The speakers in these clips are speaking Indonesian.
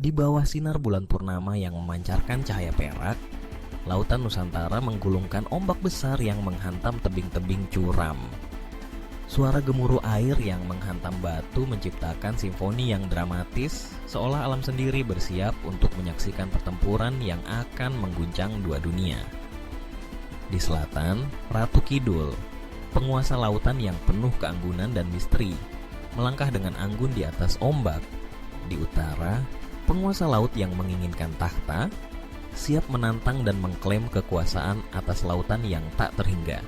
Di bawah sinar bulan purnama yang memancarkan cahaya perak, lautan Nusantara menggulungkan ombak besar yang menghantam tebing-tebing curam. Suara gemuruh air yang menghantam batu menciptakan simfoni yang dramatis, seolah alam sendiri bersiap untuk menyaksikan pertempuran yang akan mengguncang dua dunia. Di selatan, Ratu Kidul, penguasa lautan yang penuh keanggunan dan misteri, melangkah dengan anggun di atas ombak. Di utara, penguasa laut yang menginginkan tahta, siap menantang dan mengklaim kekuasaan atas lautan yang tak terhingga.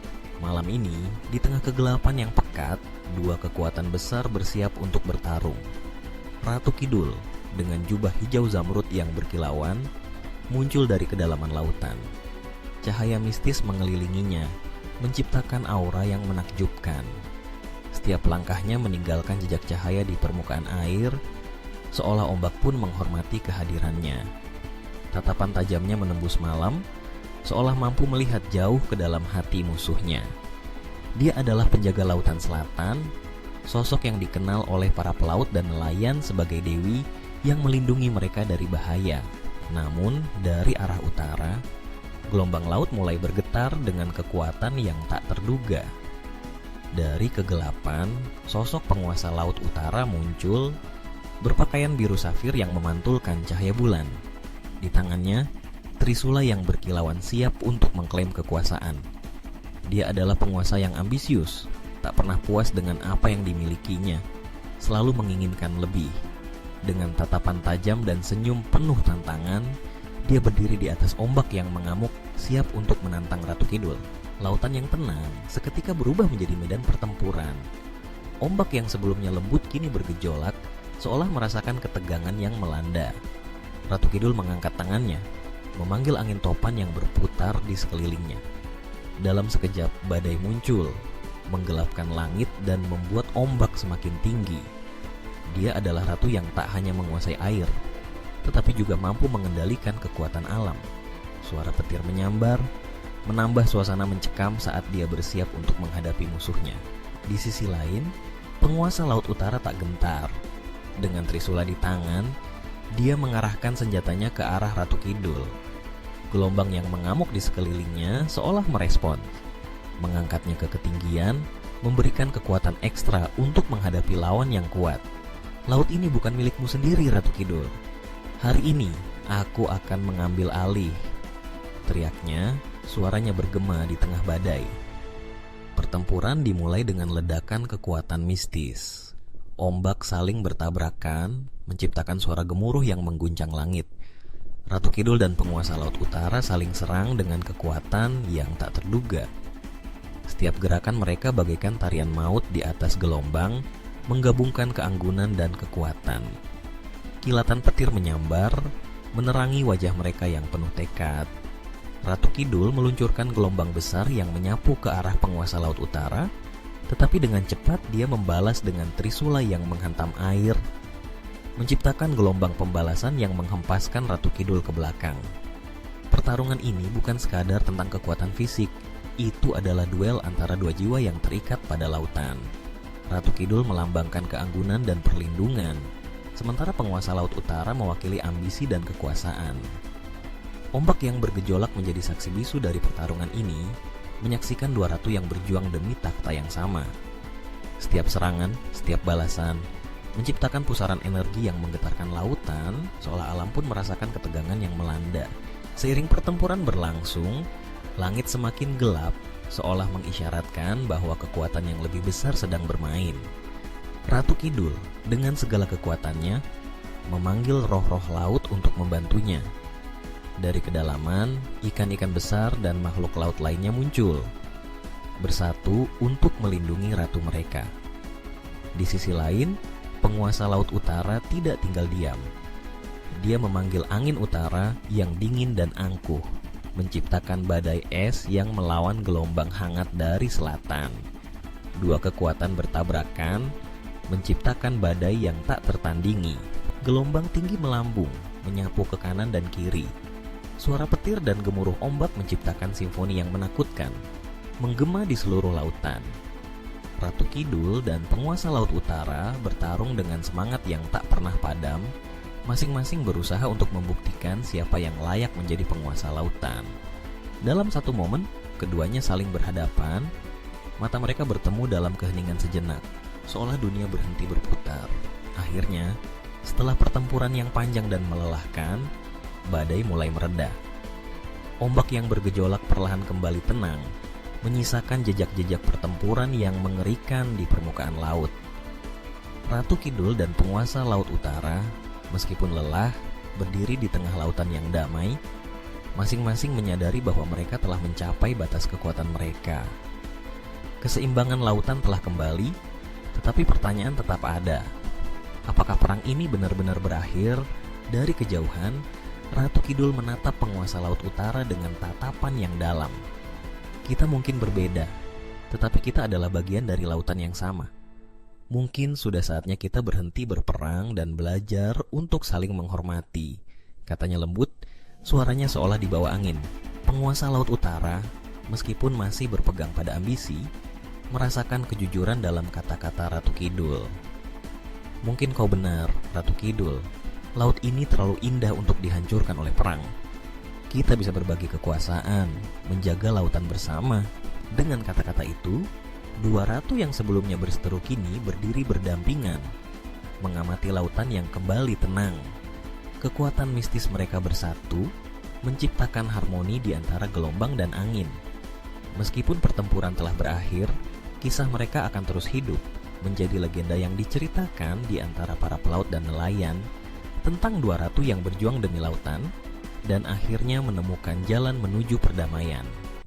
Malam ini, di tengah kegelapan yang pekat, dua kekuatan besar bersiap untuk bertarung. Ratu Kidul, dengan jubah hijau zamrud yang berkilauan, muncul dari kedalaman lautan. Cahaya mistis mengelilinginya, menciptakan aura yang menakjubkan. Setiap langkahnya meninggalkan jejak cahaya di permukaan air, seolah ombak pun menghormati kehadirannya. Tatapan tajamnya menembus malam, seolah mampu melihat jauh ke dalam hati musuhnya. Dia adalah penjaga lautan selatan, sosok yang dikenal oleh para pelaut dan nelayan sebagai dewi yang melindungi mereka dari bahaya. Namun, dari arah utara, gelombang laut mulai bergetar dengan kekuatan yang tak terduga. Dari kegelapan, sosok penguasa laut utara muncul, berpakaian biru safir yang memantulkan cahaya bulan. Di tangannya, trisula yang berkilauan siap untuk mengklaim kekuasaan. Dia adalah penguasa yang ambisius, tak pernah puas dengan apa yang dimilikinya, selalu menginginkan lebih. Dengan tatapan tajam dan senyum penuh tantangan, dia berdiri di atas ombak yang mengamuk, siap untuk menantang Ratu Kidul. Lautan yang tenang seketika berubah menjadi medan pertempuran. Ombak yang sebelumnya lembut kini bergejolak, seolah merasakan ketegangan yang melanda. Ratu Kidul mengangkat tangannya, memanggil angin topan yang berputar di sekelilingnya. Dalam sekejap, badai muncul, menggelapkan langit dan membuat ombak semakin tinggi. Dia adalah ratu yang tak hanya menguasai air, tetapi juga mampu mengendalikan kekuatan alam. Suara petir menyambar, menambah suasana mencekam saat dia bersiap untuk menghadapi musuhnya. Di sisi lain, penguasa laut utara tak gentar. Dengan trisula di tangan, dia mengarahkan senjatanya ke arah Ratu Kidul. Gelombang yang mengamuk di sekelilingnya seolah merespon, mengangkatnya ke ketinggian, memberikan kekuatan ekstra untuk menghadapi lawan yang kuat. Laut ini bukan milikmu sendiri, Ratu Kidul. Hari ini, aku akan mengambil alih. Teriaknya, suaranya bergema di tengah badai. Pertempuran dimulai dengan ledakan kekuatan mistis. Ombak saling bertabrakan, menciptakan suara gemuruh yang mengguncang langit. Ratu Kidul dan penguasa laut utara saling serang dengan kekuatan yang tak terduga. Setiap gerakan mereka bagaikan tarian maut di atas gelombang, menggabungkan keanggunan dan kekuatan. Kilatan petir menyambar, menerangi wajah mereka yang penuh tekad. Ratu Kidul meluncurkan gelombang besar yang menyapu ke arah penguasa laut utara, tetapi dengan cepat dia membalas dengan trisula yang menghantam air, menciptakan gelombang pembalasan yang menghempaskan Ratu Kidul ke belakang. Pertarungan ini bukan sekadar tentang kekuatan fisik, itu adalah duel antara dua jiwa yang terikat pada lautan. Ratu Kidul melambangkan keanggunan dan perlindungan, sementara penguasa laut utara mewakili ambisi dan kekuasaan. Ombak yang bergejolak menjadi saksi bisu dari pertarungan ini, menyaksikan dua ratu yang berjuang demi takhta yang sama. Setiap serangan, setiap balasan, menciptakan pusaran energi yang menggetarkan lautan, seolah alam pun merasakan ketegangan yang melanda. Seiring pertempuran berlangsung, langit semakin gelap, seolah mengisyaratkan bahwa kekuatan yang lebih besar sedang bermain. Ratu Kidul, dengan segala kekuatannya, memanggil roh-roh laut untuk membantunya. Dari kedalaman, ikan-ikan besar dan makhluk laut lainnya muncul, bersatu untuk melindungi ratu mereka. Di sisi lain, penguasa laut utara tidak tinggal diam. Dia memanggil angin utara yang dingin dan angkuh, menciptakan badai es yang melawan gelombang hangat dari selatan. Dua kekuatan bertabrakan, menciptakan badai yang tak tertandingi. Gelombang tinggi melambung, menyapu ke kanan dan kiri. Suara petir dan gemuruh ombak menciptakan simfoni yang menakutkan, menggema di seluruh lautan. Ratu Kidul dan penguasa laut utara bertarung dengan semangat yang tak pernah padam, Masing-masing berusaha untuk membuktikan siapa yang layak menjadi penguasa lautan. Dalam satu momen, keduanya saling berhadapan. Mata mereka bertemu dalam keheningan sejenak, seolah dunia berhenti berputar. Akhirnya, setelah pertempuran yang panjang dan melelahkan, badai mulai mereda. Ombak yang bergejolak perlahan kembali tenang, menyisakan jejak-jejak pertempuran yang mengerikan di permukaan laut. Ratu Kidul dan penguasa Laut Utara, meskipun lelah, berdiri di tengah lautan yang damai. Masing-masing menyadari bahwa mereka telah mencapai batas kekuatan mereka. Keseimbangan lautan telah kembali, tetapi pertanyaan tetap ada. Apakah perang ini benar-benar berakhir? Dari kejauhan, Ratu Kidul menatap penguasa Laut Utara dengan tatapan yang dalam. Kita mungkin berbeda, tetapi kita adalah bagian dari lautan yang sama. Mungkin sudah saatnya kita berhenti berperang dan belajar untuk saling menghormati, katanya lembut, suaranya seolah dibawa angin. Penguasa Laut Utara, meskipun masih berpegang pada ambisi, merasakan kejujuran dalam kata-kata Ratu Kidul. Mungkin kau benar, Ratu Kidul. Laut ini terlalu indah untuk dihancurkan oleh perang. Kita bisa berbagi kekuasaan, menjaga lautan bersama. Dengan kata-kata itu, dua ratu yang sebelumnya berseteru kini berdiri berdampingan, mengamati lautan yang kembali tenang. Kekuatan mistis mereka bersatu, menciptakan harmoni di antara gelombang dan angin. Meskipun pertempuran telah berakhir, kisah mereka akan terus hidup, menjadi legenda yang diceritakan di antara para pelaut dan nelayan, tentang dua ratu yang berjuang demi lautan, dan akhirnya menemukan jalan menuju perdamaian.